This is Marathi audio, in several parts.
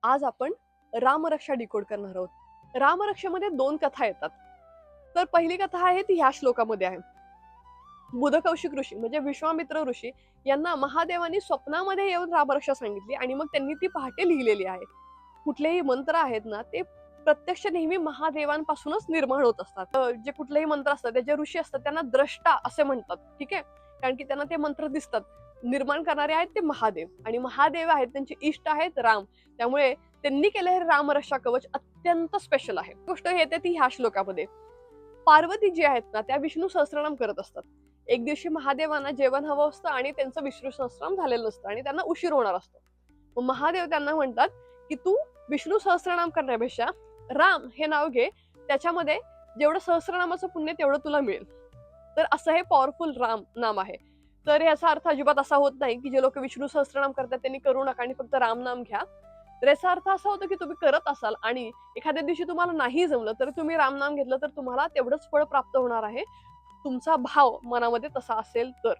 आज आपण रामरक्षा डिकोड करणार आहोत. रामरक्षेमध्ये दोन कथा येतात. तर पहिली कथा आहे ती ह्या श्लोकामध्ये आहे. बुधकौशिक ऋषी म्हणजे विश्वामित्र ऋषी यांना महादेवानी स्वप्नामध्ये येऊन रामरक्षा सांगितली आणि मग त्यांनी ती पहाटे लिहिलेली आहे. कुठलेही मंत्र आहेत ना ते प्रत्यक्ष नेहमी महादेवांपासूनच निर्माण होत असतात. जे कुठलेही मंत्र असतात, ते जे ऋषी असतात त्यांना द्रष्टा असे म्हणतात. ठीक आहे, कारण की त्यांना ते मंत्र दिसतात. निर्माण करणारे आहेत ते महादेव, आणि महादेव आहेत त्यांचे इष्ट आहेत राम. त्यामुळे त्यांनी केलं हे रामरक्षा कवच अत्यंत स्पेशल आहे. गोष्ट येते ती ह्या श्लोकामध्ये. पार्वती जी आहेत ना त्या विष्णू सहस्त्रनाम करत असतात. एक दिवशी महादेवांना जेवण हवं असतं आणि त्यांचं विष्णू सहस्त्रनाम झालेलं नसतं आणि त्यांना उशीर होणार असतो. मग महादेव त्यांना म्हणतात की तू विष्णू सहस्त्रनाम करण्यापेक्षा राम हे नाव घे, त्याच्यामध्ये जेवढं सहस्त्रनामाचं पुण्य तेवढं तुला मिळेल. तर असं हे पॉवरफुल राम नाम आहे. तर याचा अर्थ अजिबात असा होत नाही की जे लोक विष्णू सहस्त्रनाम करतात त्यांनी करू नका आणि फक्त राम नाम घ्या. तर याचा अर्थ असा होतो की तुम्ही करत असाल आणि एखाद्या दिवशी तुम्हाला नाही जमलं तर तुम्ही राम नाम घेतलं तर तुम्हाला तेवढंच फळ प्राप्त होणार आहे, तुमचा भाव मनामध्ये तसा असेल तर.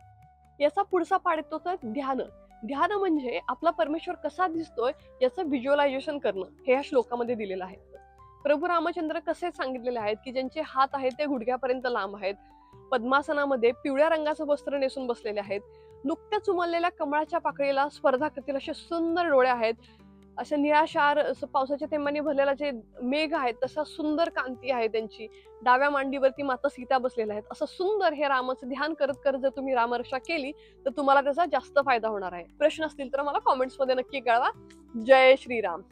याचा पुढचा पाठ येतो तर ध्यान. ध्यान म्हणजे आपला परमेश्वर कसा दिसतोय याचं व्हिज्युअलायझेशन करणं, हे या श्लोकामध्ये दिलेलं आहे. प्रभू रामचंद्र कसे सांगितलेले आहेत की ज्यांचे हात आहेत ते गुडघ्यापर्यंत लांब आहेत, पद्मासनामध्ये पिवळ्या रंगाचं वस्त्र नेसून बसलेले आहेत, नुकत्याच उमललेल्या कमळाच्या पाकळीला स्पर्धा करतील असे सुंदर डोळे आहेत, अशा निराशार पावसाच्या थेंबांनी भरलेला जे मेघ आहेत तसा सुंदर कांती आहे त्यांची, डाव्या मांडीवरती माता सीता बसलेल्या आहेत. असं सुंदर हे रामाचं ध्यान करत करत जर तुम्ही रामरक्षा केली तर तुम्हाला त्याचा जास्त फायदा होणार आहे. प्रश्न असतील तर मला कॉमेंट्स मध्ये नक्की कळवा. जय श्रीराम.